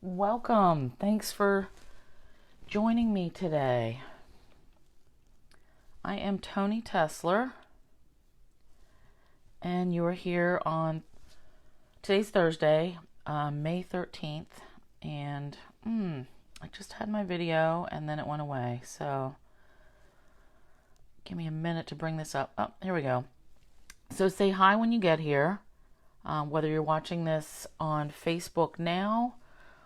Welcome. Thanks for joining me today. I am Toni Tesler, and you're here on today's Thursday, May 13th, and I just had my video and then it went away, so give me a minute to bring this up. Oh, here we go. So say hi when you get here, whether you're watching this on Facebook now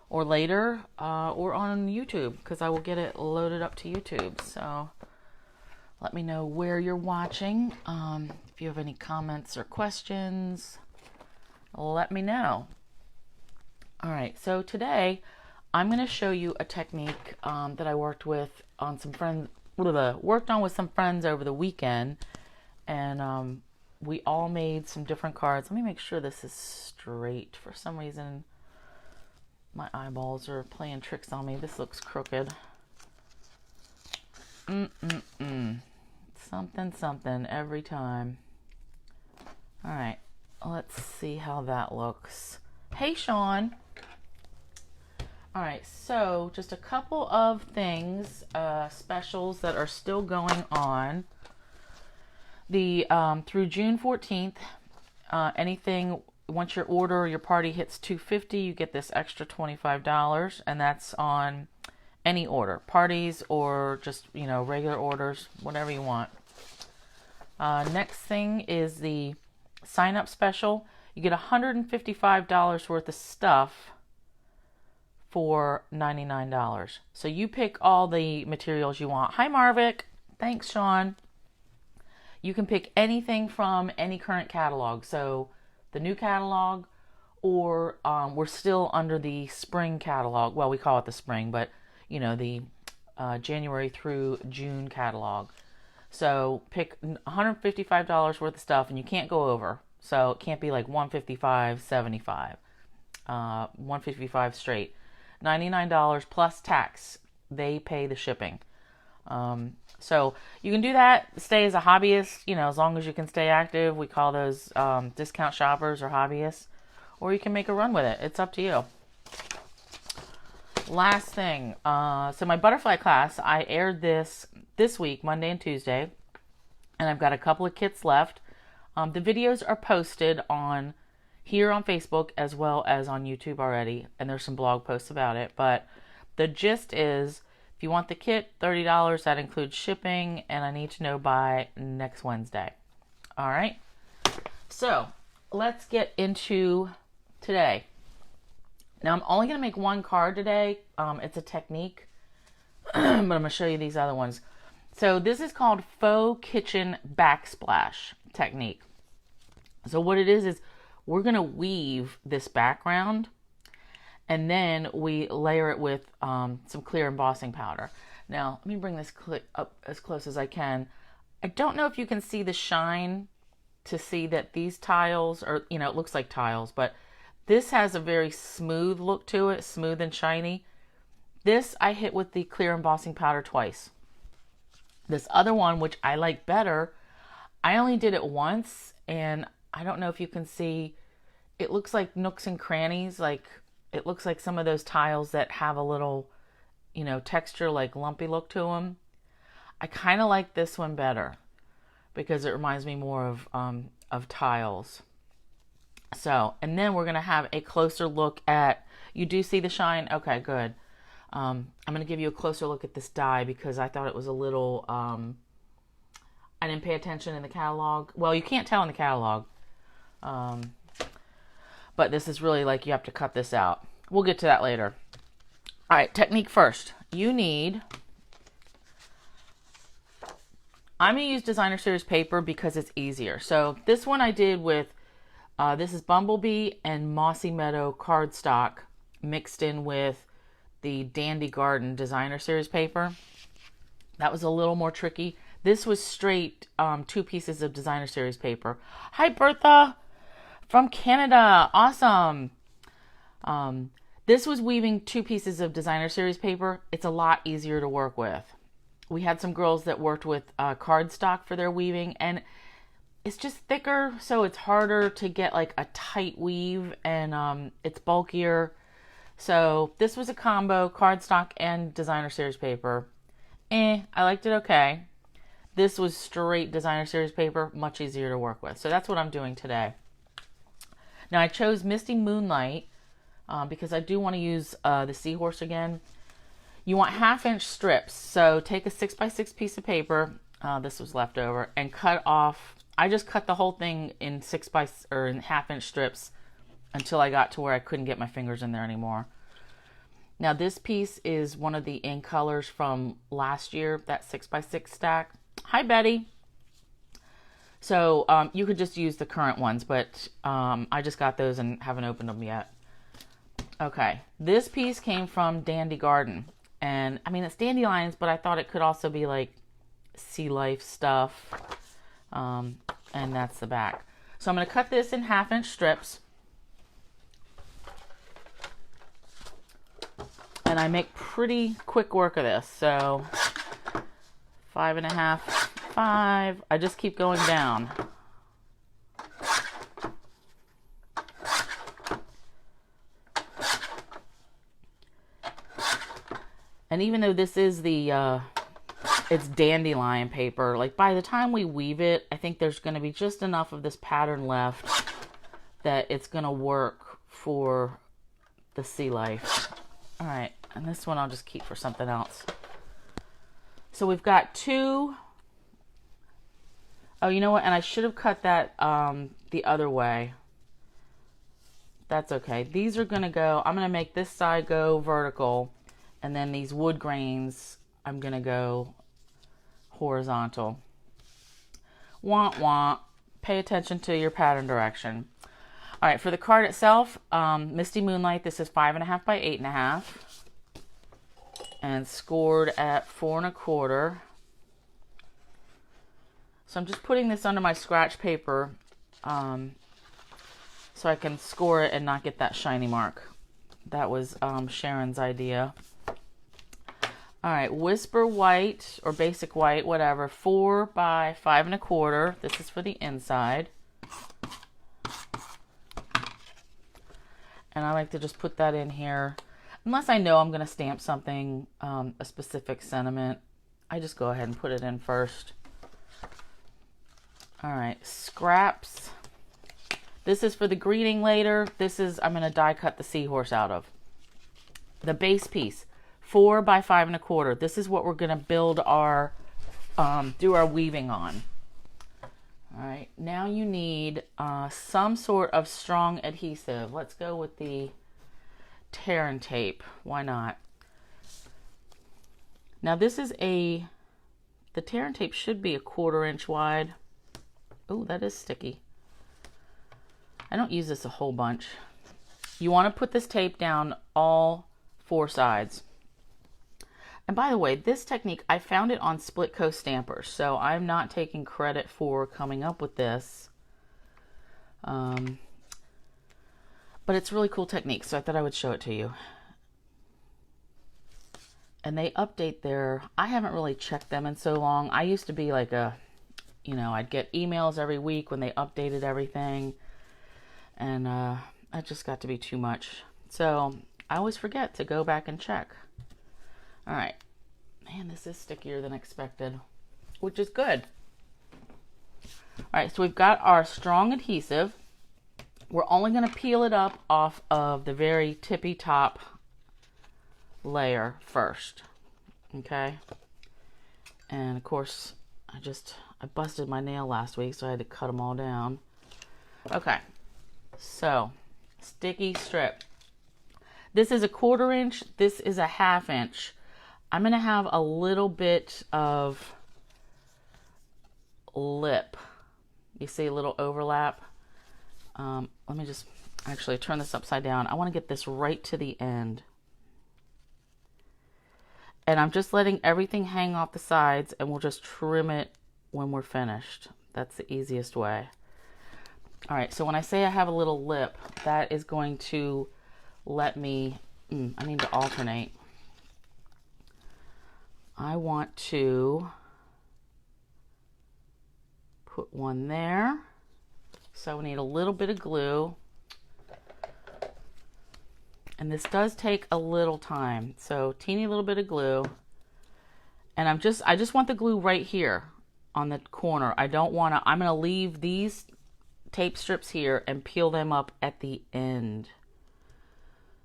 or later, or on YouTube, because I will get it loaded up to YouTube. So let me know where you're watching. If you have any comments or questions, let me know. All right, so today I'm going to show you a technique that I worked on with some friends over the weekend, and we all made some different cards. Let me make sure this is straight. For some reason, my eyeballs are playing tricks on me. This looks crooked. Something every time. All right, let's see how that looks. Hey, Sean. All right, so just a couple of things, specials that are still going on. Through June 14th, anything. Once your party hits $250, you get this extra $25, and that's on any order, parties or just, regular orders, whatever you want. Next thing is the sign-up special. You get $155 worth of stuff for $99. So you pick all the materials you want. Hi, Marvick. Thanks, Sean. You can pick anything from any current catalog. So the new catalog, or we're still under the spring catalog. Well, we call it the spring, but the January through June catalog. So pick $155 worth of stuff, and you can't go over. So it can't be like $155.75, $155 straight. $99 plus tax. They pay the shipping. So you can do that, stay as a hobbyist, as long as you can stay active. We call those discount shoppers or hobbyists. Or you can make a run with it. It's up to you. Last thing. So my butterfly class, I aired this week, Monday and Tuesday. And I've got a couple of kits left. The videos are posted here on Facebook as well as on YouTube already. And there's some blog posts about it. But the gist is, if you want the kit, $30, that includes shipping, and I need to know by next Wednesday. All right? So, let's get into today. Now, I'm only going to make one card today. It's a technique, but I'm going to show you these other ones. So, this is called Faux Kitchen Backsplash technique. So, what it is we're going to weave this background, and then we layer it with some clear embossing powder. Now, let me bring this clip up as close as I can. I don't know if you can see the shine to see that these tiles are, it looks like tiles, but this has a very smooth look to it, smooth and shiny. This I hit with the clear embossing powder twice. This other one, which I like better, I only did it once, and I don't know if you can see, it looks like nooks and crannies, it looks like some of those tiles that have a little, texture, like lumpy look to them. I kind of like this one better because it reminds me more of tiles. So, and then we're going to have a closer look at, you do see the shine? Okay, good. I'm going to give you a closer look at this die because I thought it was a little, I didn't pay attention in the catalog. Well, you can't tell in the catalog. But this is really you have to cut this out. We'll get to that later. All right, technique first. I'm going to use Designer Series paper because it's easier. So this one I did with, this is Bumblebee and Mossy Meadow cardstock mixed in with the Dandy Garden Designer Series paper. That was a little more tricky. This was straight 2 pieces of Designer Series paper. Hi, Bertha! From Canada. Awesome. This was weaving 2 pieces of Designer Series paper. It's a lot easier to work with. We had some girls that worked with cardstock for their weaving, and it's just thicker, so it's harder to get a tight weave, and it's bulkier. So this was a combo, cardstock and designer series paper. I liked it okay. This was straight designer series paper, much easier to work with. So that's what I'm doing today. Now I chose Misty Moonlight because I do want to use the seahorse again. You want 1/2 inch strips. So take a 6x6 piece of paper, this was left over, and cut off. I just cut the whole thing in in 1/2 inch strips until I got to where I couldn't get my fingers in there anymore. Now this piece is one of the ink colors from last year, that 6x6 stack. Hi Betty. So you could just use the current ones, but I just got those and haven't opened them yet. Okay, this piece came from Dandy Garden. And I mean, it's dandelions, but I thought it could also be like sea life stuff. And that's the back. So I'm going to cut this in 1/2 inch strips. And I make pretty quick work of this. So 5.5, 5. I just keep going down. And even though this is the, it's dandelion paper, like by the time we weave it, I think there's going to be just enough of this pattern left that it's going to work for the sea life. All right, and this one I'll just keep for something else. So we've got 2. Oh, you know what? And I should have cut that the other way. That's okay. These are going to go, I'm going to make this side go vertical. And then these wood grains, I'm going to go horizontal. Want, want. Pay attention to your pattern direction. All right, for the card itself, Misty Moonlight, this is 5.5 by 8.5. And scored at 4 1/4. So I'm just putting this under my scratch paper so I can score it and not get that shiny mark. That was Sharon's idea. All right, Whisper White or Basic White, whatever, 4 by 5 1/4. This is for the inside. And I like to just put that in here. Unless I know I'm going to stamp something, a specific sentiment, I just go ahead and put it in first. All right, scraps. This is for the greeting later. This is, I'm going to die cut the seahorse out of. The base piece, 4 by 5 1/4. This is what we're going to build our, do our weaving on. All right, now you need some sort of strong adhesive. Let's go with the tear and tape. Why not? Now this is the tear and tape should be a 1/4 inch wide. Oh, that is sticky. I don't use this a whole bunch. You want to put this tape down all 4 sides. And by the way, this technique, I found it on Split Coast Stampers, so I'm not taking credit for coming up with this. But it's a really cool technique, so I thought I would show it to you. And they update I haven't really checked them in so long. I used to be like I'd get emails every week when they updated everything. And that just got to be too much. So I always forget to go back and check. All right. Man, this is stickier than expected, which is good. All right, so we've got our strong adhesive. We're only going to peel it up off of the very tippy top layer first. Okay. And of course, I busted my nail last week, so I had to cut them all down. Okay. So, sticky strip. This is a 1/4 inch. This is a 1/2 inch. I'm going to have a little bit of lip. You see a little overlap? Let me just actually turn this upside down. I want to get this right to the end. And I'm just letting everything hang off the sides, and we'll just trim it when we're finished. That's the easiest way. All right, so when I say I have a little lip, that is going to let me, I need to alternate. I want to put one there. So we need a little bit of glue. And this does take a little time. So teeny little bit of glue. And I just want the glue right here on the corner. I don't want to, I'm going to leave these tape strips here and peel them up at the end.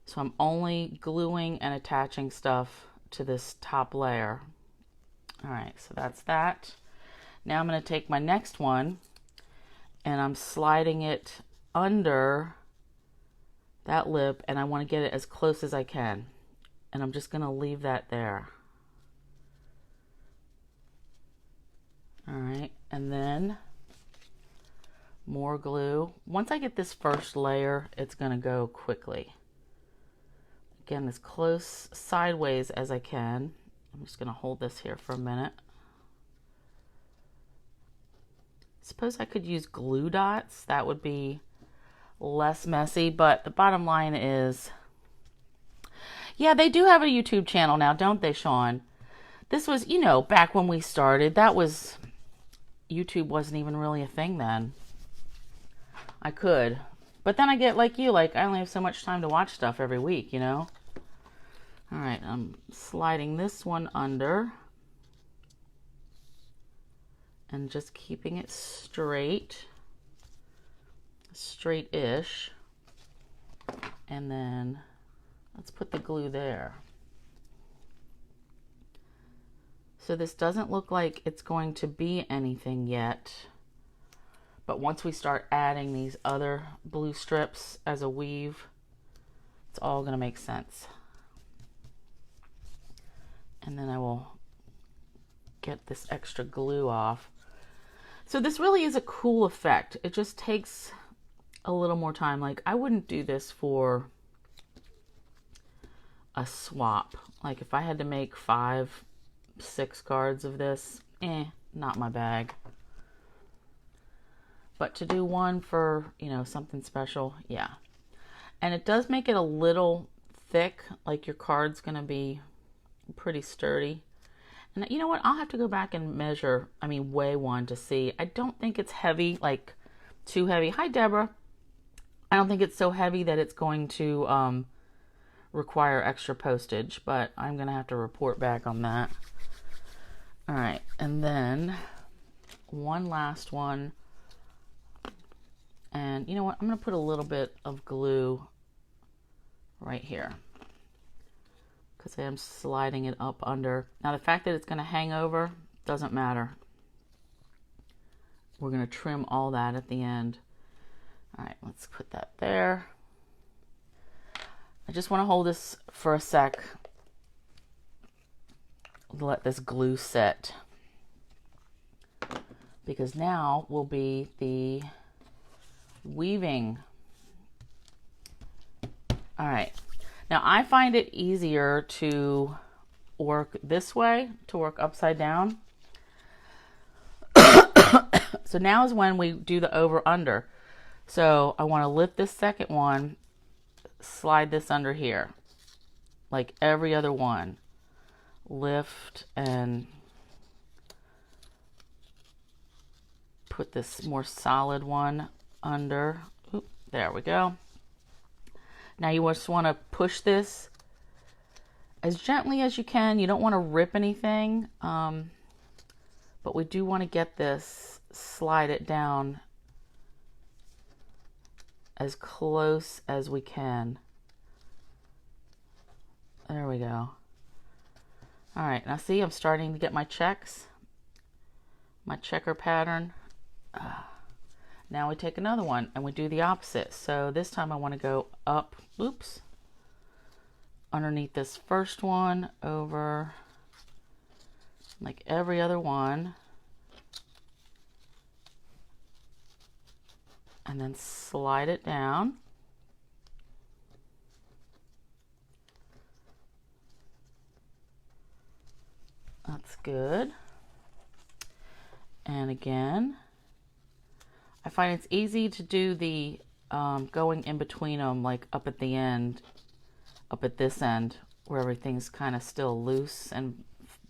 So I'm only gluing and attaching stuff to this top layer. All right, so that's that. Now I'm going to take my next one and I'm sliding it under that lip, and I want to get it as close as I can. And I'm just going to leave that there. All right, and then more glue. Once I get this first layer, it's going to go quickly. Again, as close sideways as I can. I'm just going to hold this here for a minute. Suppose I could use glue dots. That would be less messy, but the bottom line is, yeah, they do have a YouTube channel now, don't they, Sean? This was, you know, back when we started, YouTube wasn't even really a thing then. I could, but then I get like you, like I only have so much time to watch stuff every week, you know? All right, I'm sliding this one under and just keeping it straight-ish. And then let's put the glue there. So this doesn't look like it's going to be anything yet, but once we start adding these other blue strips as a weave, it's all going to make sense. And then I will get this extra glue off. So this really is a cool effect. It just takes a little more time. Like I wouldn't do this for a swap. Like if I had to make 5, 6 cards of this, not my bag. But to do one for, you know, something special, yeah. And it does make it a little thick, like your card's gonna be pretty sturdy. And you know what, I'll have to go back and measure, weigh one to see. I don't think it's heavy, like too heavy. Hi, Deborah. I don't think it's so heavy that it's going to require extra postage, but I'm gonna have to report back on that. All right, and then one last one. And you know what, I'm gonna put a little bit of glue right here, because I am sliding it up under. Now the fact that it's going to hang over doesn't matter. We're going to trim all that at the end. All right, let's put that there. I just want to hold this for a sec. Let this glue set. Because now will be the weaving. All right. Now I find it easier to work this way, to work upside down. So now is when we do the over under. So I want to lift this second one, slide this under here, like every other one. Lift and put this more solid one under. Oop, there we go. Now you just want to push this as gently as you can. You don't want to rip anything, but we do want to get this, slide it down as close as we can. There we go. All right, now see, I'm starting to get my checks, my checker pattern. Now we take another one and we do the opposite. So this time I want to go up, oops, underneath this first one, over like every other one, and then slide it down. That's good. And again, I find it's easy to do the going in between them, like up at the end, up at this end, where everything's kind of still loose and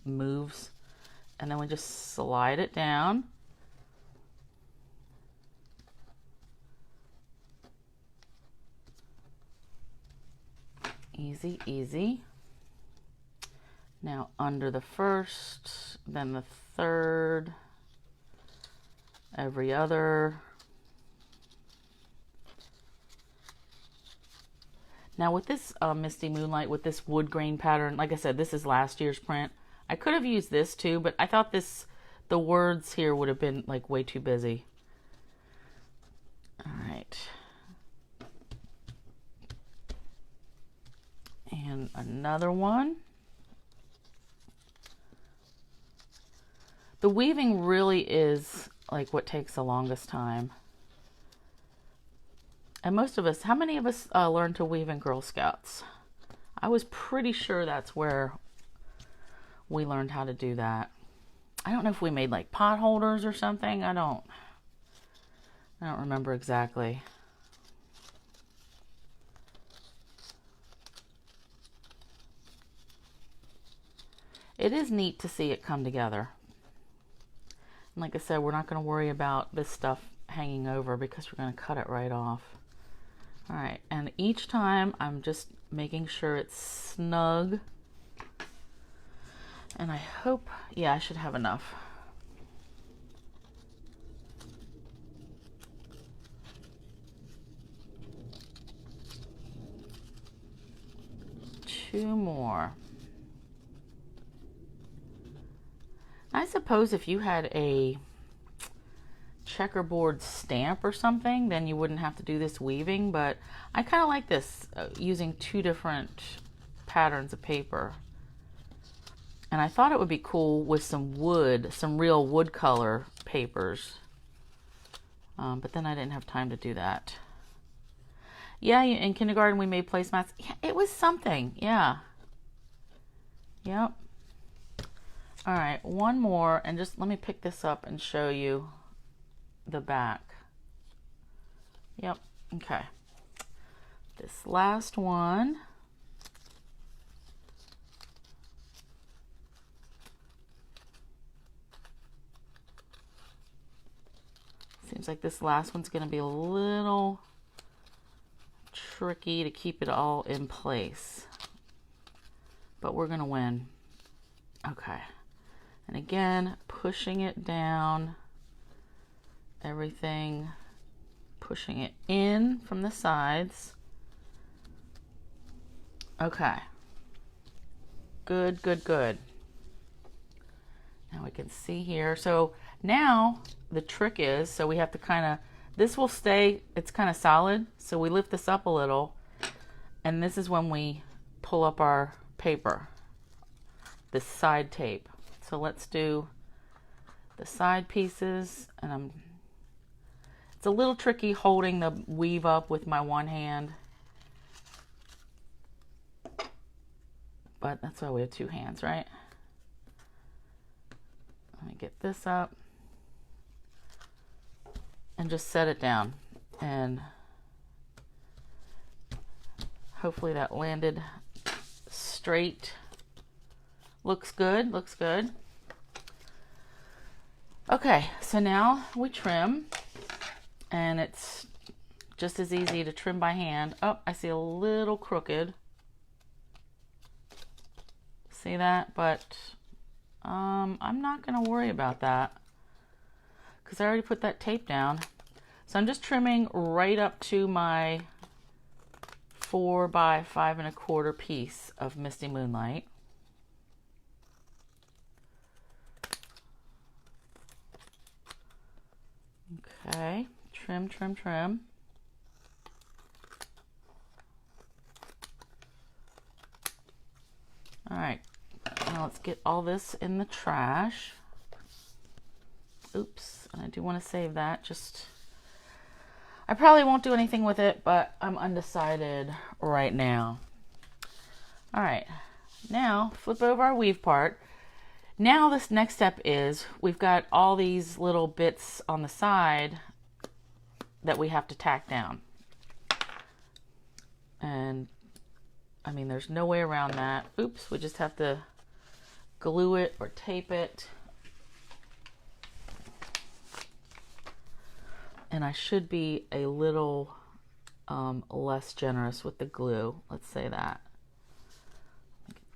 moves. And then we just slide it down. Easy, easy. Now under the first, then the third, every other. Now with this Misty Moonlight, with this wood grain pattern, like I said, this is last year's print. I could have used this too, but I thought the words here would have been like way too busy. All right. And another one. The weaving really is like what takes the longest time. And most of us, how many of us learned to weave in Girl Scouts? I was pretty sure that's where we learned how to do that. I don't know if we made like pot holders or something. I don't remember exactly. It is neat to see it come together. And like I said, we're not going to worry about this stuff hanging over because we're going to cut it right off. All right, and each time I'm just making sure it's snug. And I hope, yeah, I should have enough. Two more. I suppose if you had a checkerboard stamp or something, then you wouldn't have to do this weaving, but I kind of like this, using two different patterns of paper. And I thought it would be cool with some wood, some real wood color papers. But then I didn't have time to do that. Yeah, in kindergarten we made placemats. Yeah, it was something, yeah. Yep. All right, one more, and just let me pick this up and show you the back. Yep, okay. This last one. Seems like this last one's going to be a little tricky to keep it all in place, but we're going to win. Okay. And again, pushing it down, everything, pushing it in from the sides. Okay. Good, good, good. Now we can see here. So now the trick is, so we have to kind of, this will stay, it's kind of solid. So we lift this up a little, and this is when we pull up our paper, this side tape. So let's do the side pieces, and it's a little tricky holding the weave up with my one hand, but that's why we have two hands, right? Let me get this up and just set it down, and hopefully that landed straight. Looks good, looks good. Okay, so now we trim, and it's just as easy to trim by hand. Oh, I see a little crooked. See that? But I'm not going to worry about that because I already put that tape down. So I'm just trimming right up to my 4 by 5 1/4 piece of Misty Moonlight. Okay, trim, trim, trim. All right, now let's get all this in the trash. Oops, and I do want to save that. I probably won't do anything with it, but I'm undecided right now. All right, now flip over our weave part. Now this next step is we've got all these little bits on the side that we have to tack down. And I mean, there's no way around that. Oops, we just have to glue it or tape it. And I should be a little less generous with the glue. Let's say that.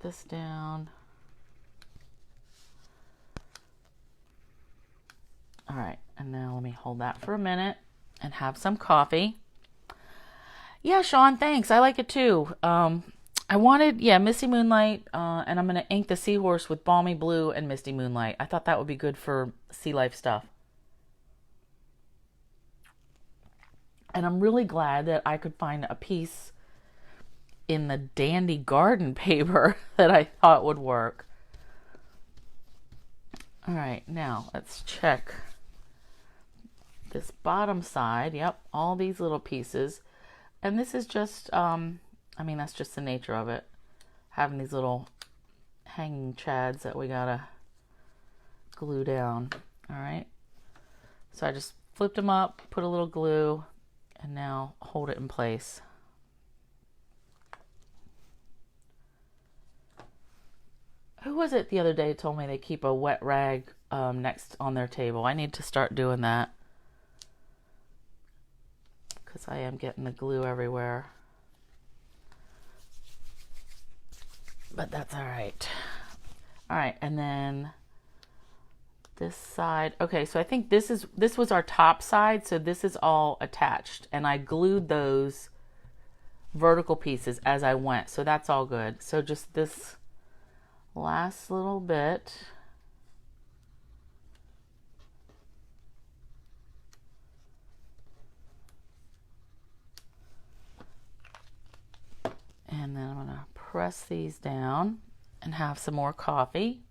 this down. All right, and now let me hold that for a minute and have some coffee. Yeah, Sean, thanks. I like it too. I wanted, Misty Moonlight, and I'm going to ink the seahorse with Balmy Blue and Misty Moonlight. I thought that would be good for sea life stuff. And I'm really glad that I could find a piece in the Dandy Garden paper that I thought would work. All right, now let's check this bottom side. Yep, all these little pieces. And this is just, that's just the nature of it. Having these little hanging chads that we gotta glue down. All right. So I just flipped them up, put a little glue, and now hold it in place. Who was it the other day told me they keep a wet rag next on their table? I need to start doing that, because I am getting the glue everywhere. But that's all right. All right, and then this side. Okay, so I think this was our top side, so this is all attached, and I glued those vertical pieces as I went, so that's all good. So just this last little bit. And then I'm going to press these down and have some more coffee.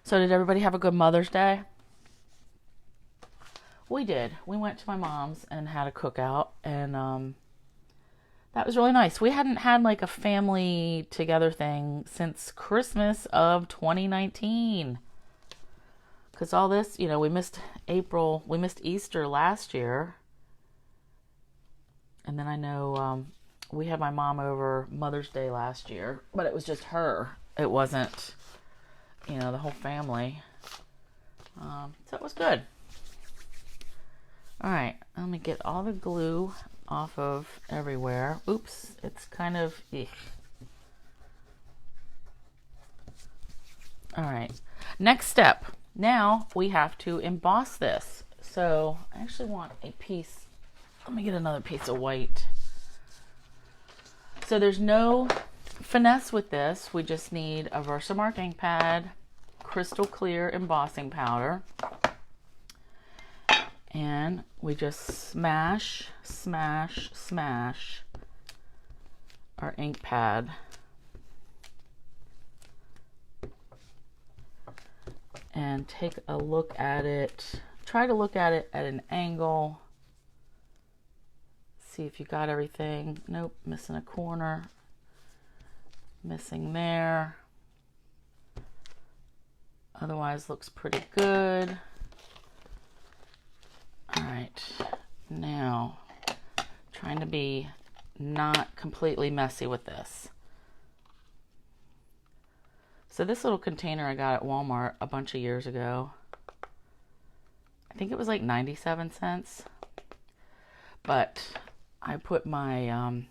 So did everybody have a good Mother's Day? We did. We went to my mom's and had a cookout, and that was really nice. We hadn't had like a family together thing since Christmas of 2019. Because all this, we missed April, we missed Easter last year. And then I know we had my mom over Mother's Day last year, but it was just her. It wasn't, the whole family. So it was good. All right, let me get all the glue off of everywhere. Oops, it's kind of, All right, next step. Now we have to emboss this. So I actually want a piece. Let me get another piece of white. So there's no finesse with this. We just need a Versamark ink pad, crystal clear embossing powder, and we just smash, smash, smash our ink pad. And take a look at it. Try to look at it at an angle. See if you got everything. Nope, missing a corner. Missing there. Otherwise looks pretty good. All right, now trying to be not completely messy with this. So this little container I got at Walmart a bunch of years ago. I think it was like 97 cents. But I put my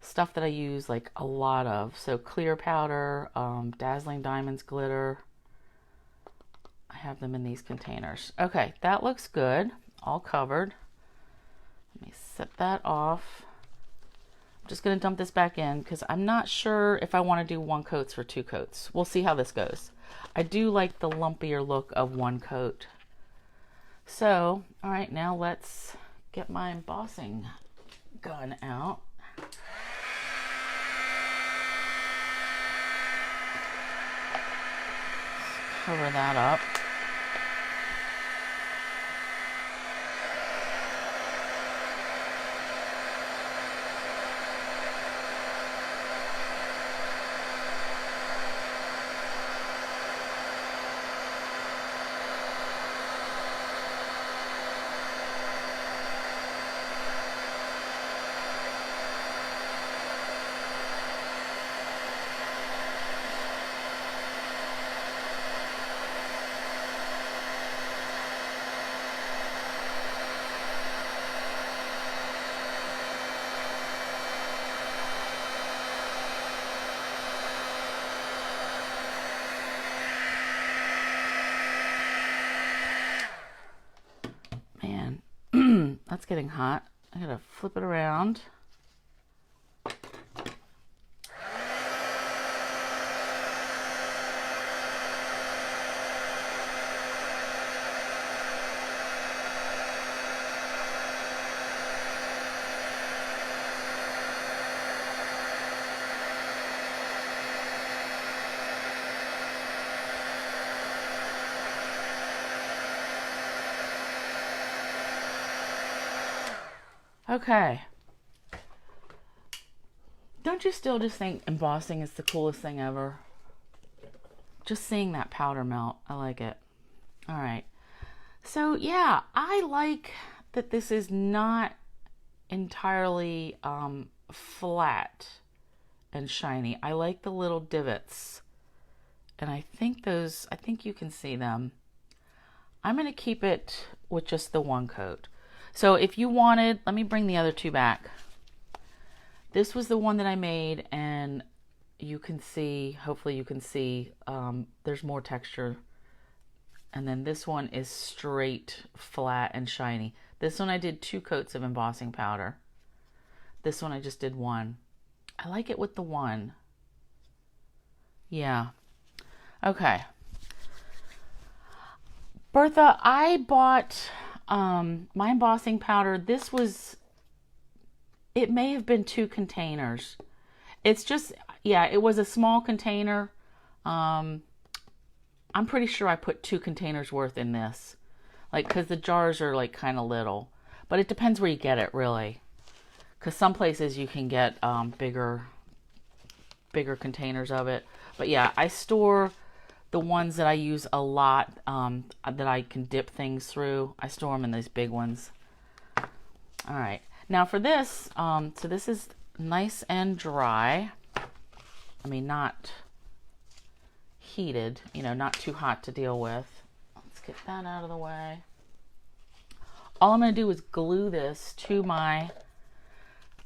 stuff that I use like a lot of. So clear powder, Dazzling Diamonds glitter. I have them in these containers. Okay, that looks good. All covered. Let me set that off. I'm just going to dump this back in because I'm not sure if I want to do one coats or two coats. We'll see how this goes. I do like the lumpier look of one coat. So, all right, now let's get my embossing gun out. Cover that up. That's getting hot. I gotta flip it around. Okay. Don't you still just think embossing is the coolest thing ever? Just seeing that powder melt, I like it. All right. So yeah, I like that this is not entirely flat and shiny. I like the little divots. And I think you can see them. I'm going to keep it with just the one coat. So if you wanted, let me bring the other two back. This was the one that I made, and you can see, hopefully you can see, there's more texture. And then this one is straight, flat, and shiny. This one I did 2 coats of embossing powder. This one I just did 1. I like it with the 1. Yeah. Okay. Bertha, I bought my embossing powder. This was, it may have been 2 containers. It's just, yeah, it was a small container. I'm pretty sure I put 2 containers worth in this. Like, because the jars are like kind of little. But it depends where you get it, really. Because some places you can get bigger containers of it. But yeah, I store the ones that I use a lot, that I can dip things through. I store them in these big ones. All right. Now for this, so this is nice and dry. I mean, not heated, you know, not too hot to deal with. Let's get that out of the way. All I'm going to do is glue this to my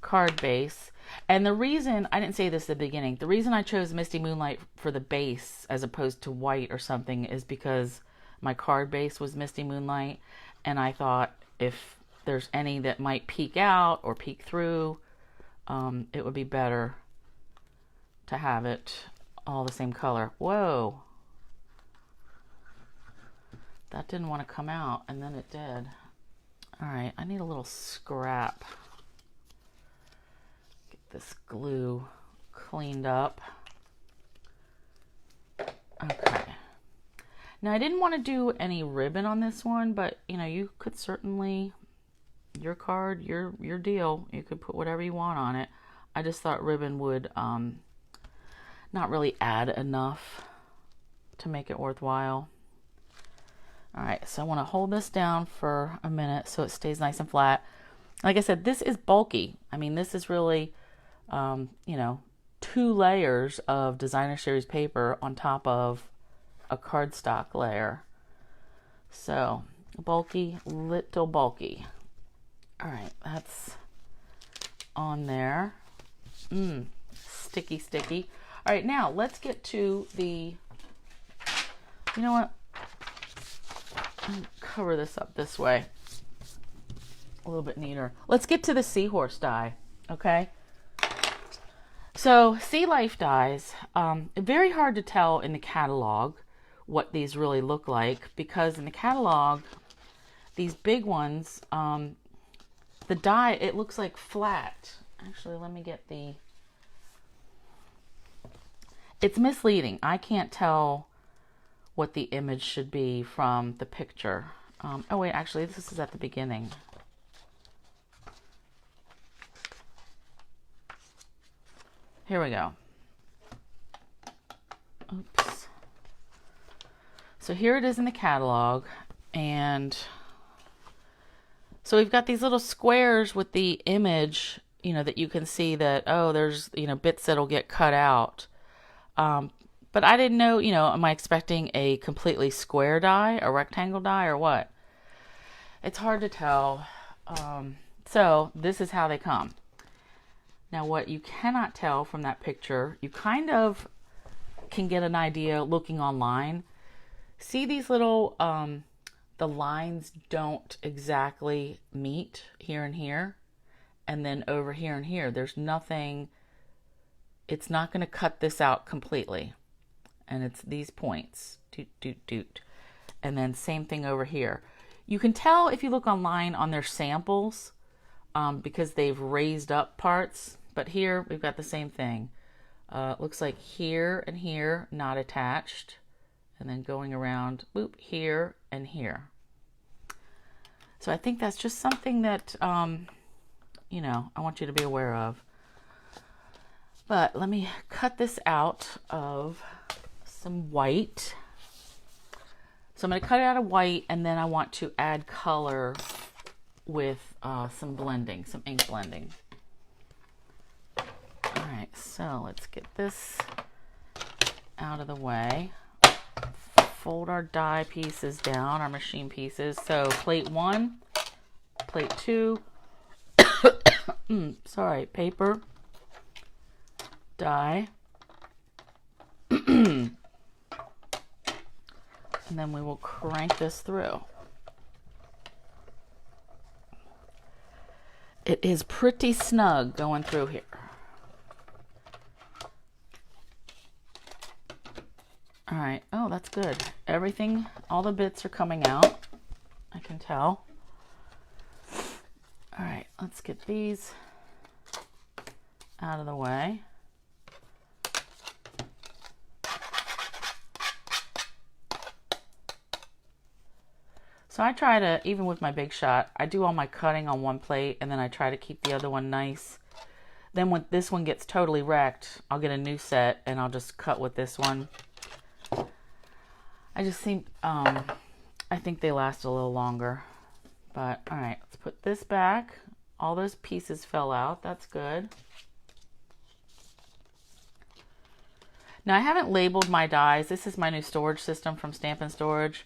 card base. And the reason, I didn't say this at the beginning, the reason I chose Misty Moonlight for the base as opposed to white or something is because my card base was Misty Moonlight, and I thought if there's any that might peek out or peek through, it would be better to have it all the same color. Whoa. That didn't want to come out, and then it did. All right, I need a little scrap. This glue cleaned up. Okay. Now I didn't want to do any ribbon on this one, but you know, you could certainly, your card, your deal, you could put whatever you want on it. I just thought ribbon would not really add enough to make it worthwhile. All right, so I want to hold this down for a minute so it stays nice and flat. Like I said, this is bulky. I mean, this is really you know, 2 layers of designer series paper on top of a cardstock layer. So bulky, little bulky. All right, that's on there. Sticky, sticky. All right, now let's get to the, you know what? I'll cover this up this way. A little bit neater. Let's get to the seahorse die, okay? So sea life dies, very hard to tell in the catalog what these really look like, because in the catalog, these big ones, the die, it looks like flat. Actually, let me get the, it's misleading. I can't tell what the image should be from the picture. Oh wait, actually this is at the beginning. Here we go. Oops. So here it is in the catalog, and so we've got these little squares with the image, you know, that you can see that, oh, there's, you know, bits that'll get cut out. But I didn't know, you know, am I expecting a completely square die, a rectangle die, or what? It's hard to tell. So this is how they come. Now, what you cannot tell from that picture, you kind of can get an idea looking online. See these little the lines don't exactly meet here and here. And then over here and here, there's nothing, it's not going to cut this out completely. And it's these points, doot, doot, doot. And then same thing over here. You can tell if you look online on their samples, because they've raised up parts, but here we've got the same thing. Looks like here and here, not attached, and then going around, boop, here and here. So I think that's just something that, you know, I want you to be aware of. But let me cut this out of some white. So I'm going to cut it out of white, and then I want to add color with some blending, some ink blending. All right, so let's get this out of the way. Fold our die pieces down, our machine pieces. So plate 1, plate 2, sorry, paper, die, and then we will crank this through. It is pretty snug going through here. All right, oh, that's good. Everything, all the bits are coming out, I can tell. All right, let's get these out of the way. So I try to, even with my Big Shot, I do all my cutting on one plate, and then I try to keep the other one nice. Then when this one gets totally wrecked, I'll get a new set and I'll just cut with this one. I just think, I think they last a little longer. But all right, let's put this back. All those pieces fell out, that's good. Now I haven't labeled my dies. This is my new storage system from Stampin' Storage.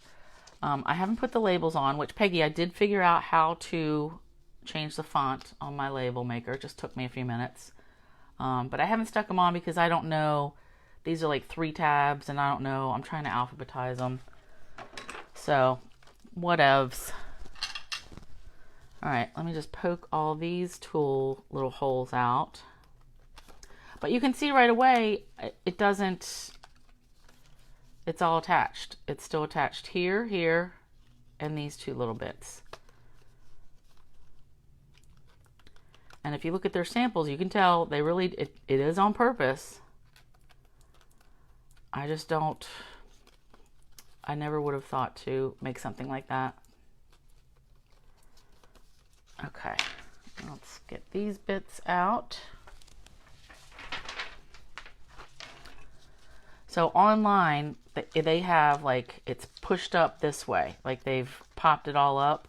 I haven't put the labels on, which Peggy, I did figure out how to change the font on my label maker. It just took me a few minutes. But I haven't stuck them on because I don't know. These are like 3 tabs and I don't know. I'm trying to alphabetize them. So, whatevs. All right, let me just poke all these tool little holes out. But you can see right away, it doesn't, it's all attached. It's still attached here, here, and these 2 little bits. And if you look at their samples, you can tell they really, it is on purpose. I just don't, I never would have thought to make something like that. Okay, let's get these bits out. So online, they have like, it's pushed up this way, like they've popped it all up.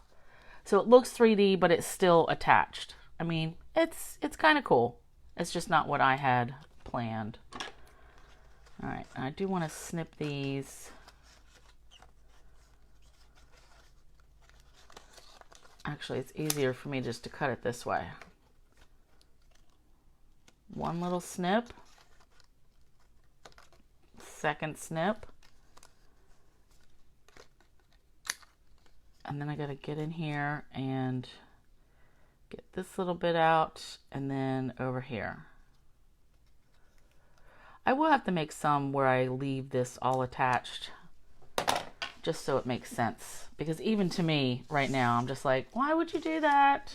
So it looks 3D, but it's still attached. I mean, it's kind of cool. It's just not what I had planned. All right, I do want to snip these. Actually, it's easier for me just to cut it this way. One little snip. Second snip. And then I got to get in here and get this little bit out, and then over here. I will have to make some where I leave this all attached, just so it makes sense. Because even to me right now, I'm just like, why would you do that?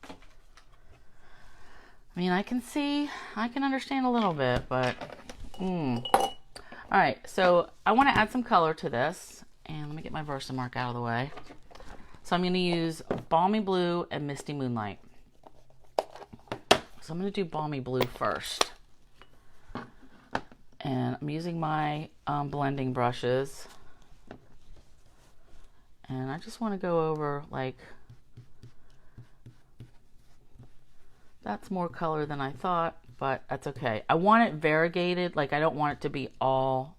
I mean, I can see, I can understand a little bit, but All right, so I want to add some color to this, and let me get my Versamark out of the way. So I'm going to use Balmy Blue and Misty Moonlight. So I'm going to do Balmy Blue first. And I'm using my blending brushes. And I just want to go over, like, that's more color than I thought, but that's okay. I want it variegated, like I don't want it to be all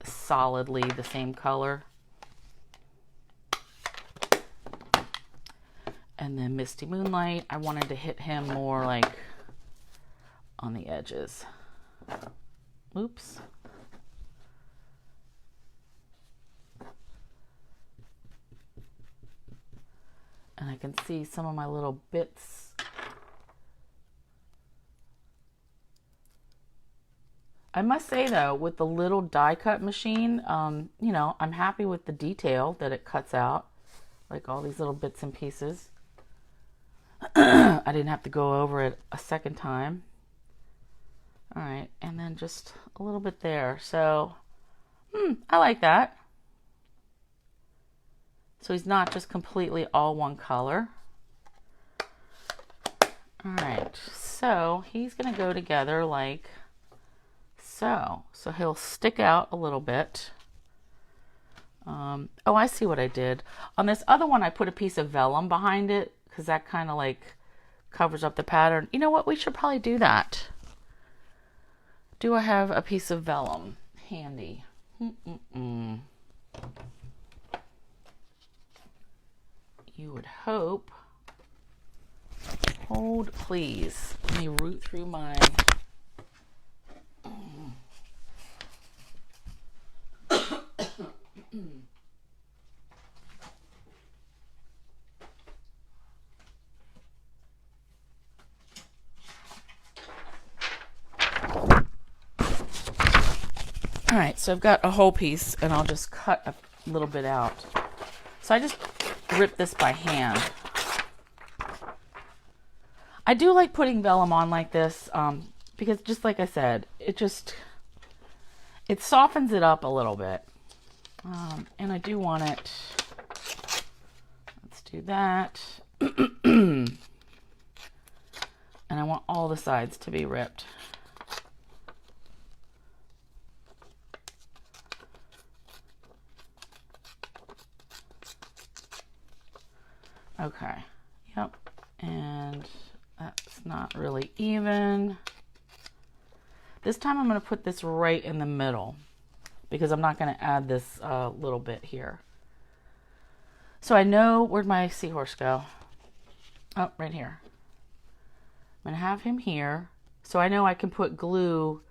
solidly the same color. And then Misty Moonlight, I wanted to hit him more like on the edges. Oops. And I can see some of my little bits. I must say though, with the little die cut machine, you know, I'm happy with the detail that it cuts out, like all these little bits and pieces. I didn't have to go over it a second time. All right, and then just a little bit there. So, I like that. So he's not just completely all one color. All right, so he's gonna go together like so. So he'll stick out a little bit. Oh, I see what I did. On this other one, I put a piece of vellum behind it because that kind of like covers up the pattern. You know what? We should probably do that. Do I have a piece of vellum handy? You would hope. Hold, please. Let me root through my... All right, so I've got a whole piece, and I'll just cut a little bit out. So I just rip this by hand. I do like putting vellum on like this because, just like I said, it softens it up a little bit. And I do want it. Let's do that. And I want all the sides to be ripped. Okay, yep, and that's not really even. This time I'm going to put this right in the middle because I'm not going to add this little bit here. So I know, where'd my seahorse go? Oh, right here. I'm going to have him here. So I know I can put glue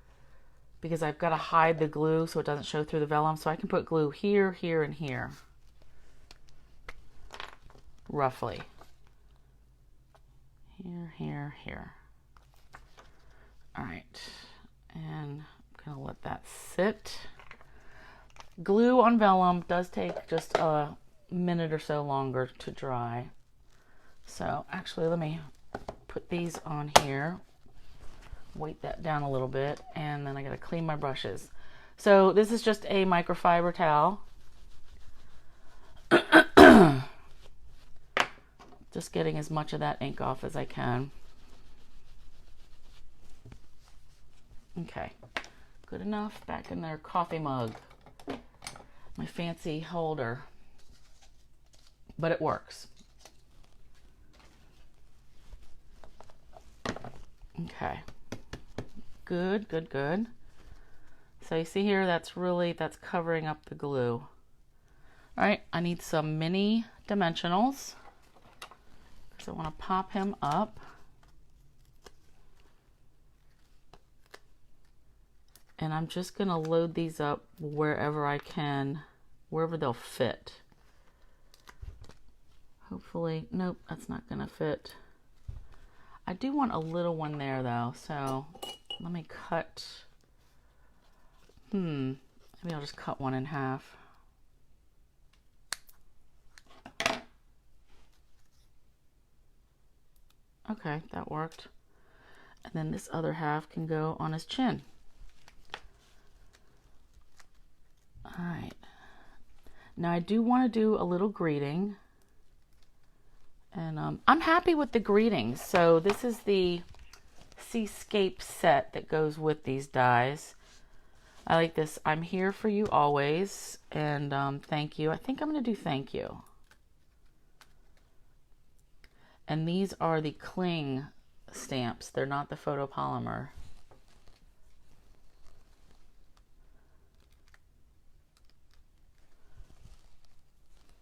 because I've got to hide the glue so it doesn't show through the vellum. So I can put glue here, here, and here. Roughly. Here, here, here. All right. And I'm going to let that sit. Glue on vellum does take just a minute or so longer to dry. So actually, let me put these on here. Weight that down a little bit. And then I got to clean my brushes. So this is just a microfiber towel. Just getting as much of that ink off as I can. Okay, good enough. Back in their coffee mug. My fancy holder. But it works. Okay. Good, good, good. So you see here, that's covering up the glue. All right, I need some mini dimensionals. So I want to pop him up. And I'm just going to load these up wherever I can, wherever they'll fit. Hopefully, nope, that's not going to fit. I do want a little one there though, so let me cut. Maybe I'll just cut one in half. Okay, that worked. And then this other half can go on his chin. All right. Now I do want to do a little greeting. And I'm happy with the greetings. So this is the Seascape set that goes with these dies. I like this. I'm here for you always. And thank you. I think I'm going to do thank you. And these are the cling stamps. They're not the photopolymer.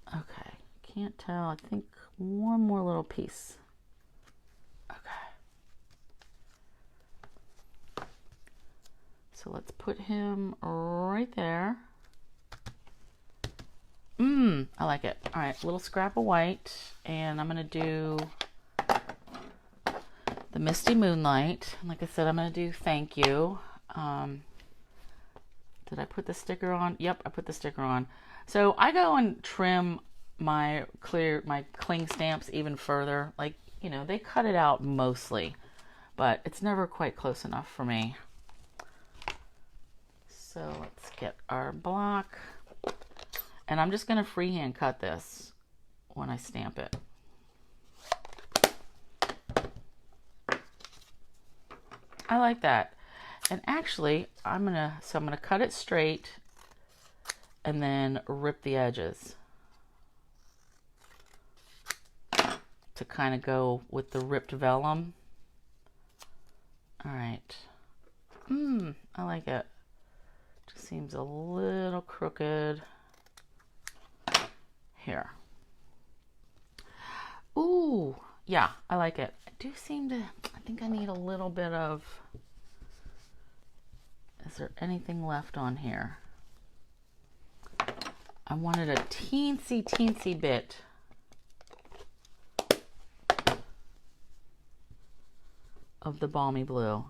Okay, can't tell. I think one more little piece. Okay. So let's put him right there. I like it. All right, little scrap of white, and I'm gonna do the Misty Moonlight. Like I said, I'm gonna do thank you. Did I put the sticker on? Yep, I put the sticker on. So I go and trim my cling stamps even further. Like, you know, they cut it out mostly, but it's never quite close enough for me. So let's get our block. And I'm just going to freehand cut this when I stamp it. I like that. And actually, I'm gonna cut it straight and then rip the edges to kind of go with the ripped vellum. All right. I like it. Just seems a little crooked. Here. Ooh, yeah, I like it. I think I need a little bit of, is there anything left on here? I wanted a teensy bit of the balmy blue.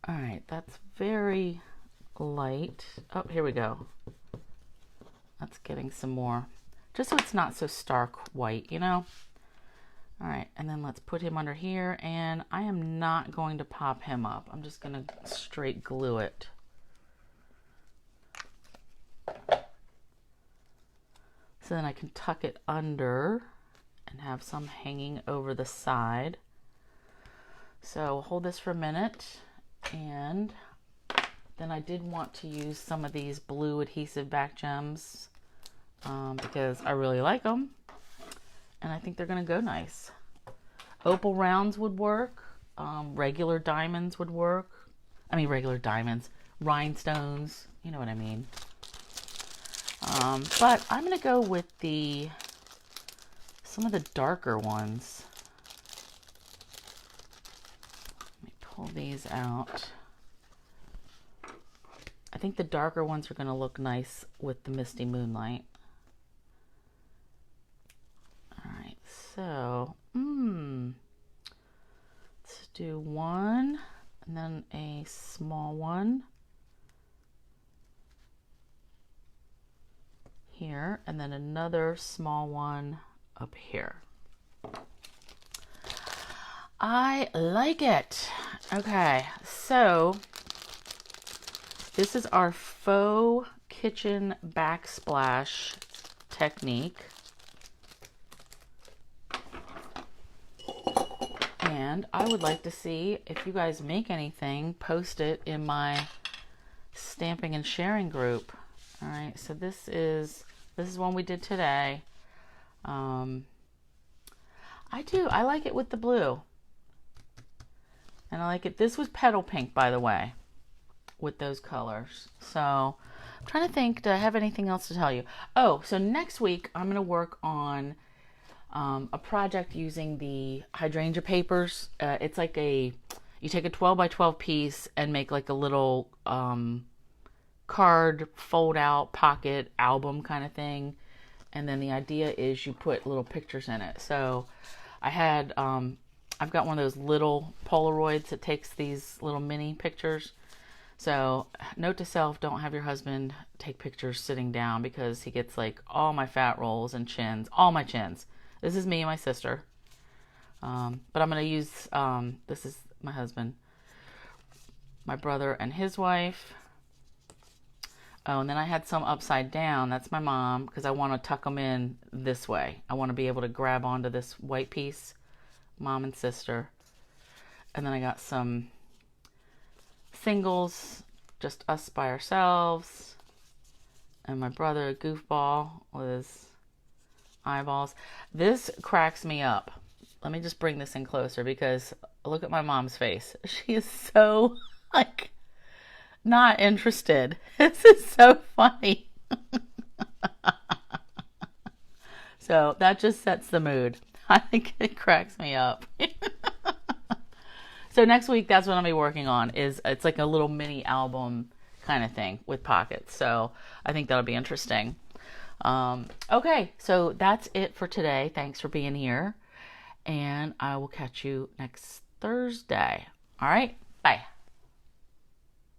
All right, that's very light. Oh, here we go. That's getting some more, just so it's not so stark white, you know? All right, and then let's put him under here, and I am not going to pop him up. I'm just gonna straight glue it. So then I can tuck it under and have some hanging over the side. So hold this for a minute, and then I did want to use some of these blue adhesive back gems because I really like them, and I think they're gonna go nice. Opal rounds would work. Regular diamonds would work. I mean, regular diamonds, rhinestones, you know what I mean. But I'm gonna go with some of the darker ones. Let me pull these out. I think the darker ones are gonna look nice with the Misty Moonlight. All right, so let's do one and then a small one here, and then another small one up here. I like it. Okay, so this is our faux kitchen backsplash technique. And I would like to see if you guys make anything, post it in my stamping and sharing group. All right, so this is one we did today. I like it with the blue. And I like it. This was petal pink, by the way, with those colors. So I'm trying to think, do I have anything else to tell you? Oh, so next week I'm going to work on a project using the hydrangea papers. It's like you take a 12 by 12 piece and make like a little card fold out pocket album kind of thing. And then the idea is you put little pictures in it. So I had, I've got one of those little Polaroids that takes these little mini pictures. So note to self, don't have your husband take pictures sitting down, because he gets like all my fat rolls and chins, all my chins. This is me and my sister. But I'm going to use, this is my husband, my brother and his wife. Oh, and then I had some upside down. That's my mom, because I want to tuck them in this way. I want to be able to grab onto this white piece, mom and sister. And then I got some singles, just us by ourselves. And my brother, a goofball with his eyeballs. This cracks me up. Let me just bring this in closer, because look at my mom's face. She is so, like, not interested. This is so funny. So that just sets the mood. I think it cracks me up. So next week, that's what I'll be working on. It's like a little mini album kind of thing with pockets. So I think that'll be interesting. Okay, so that's it for today. Thanks for being here, and I will catch you next Thursday. All right, bye.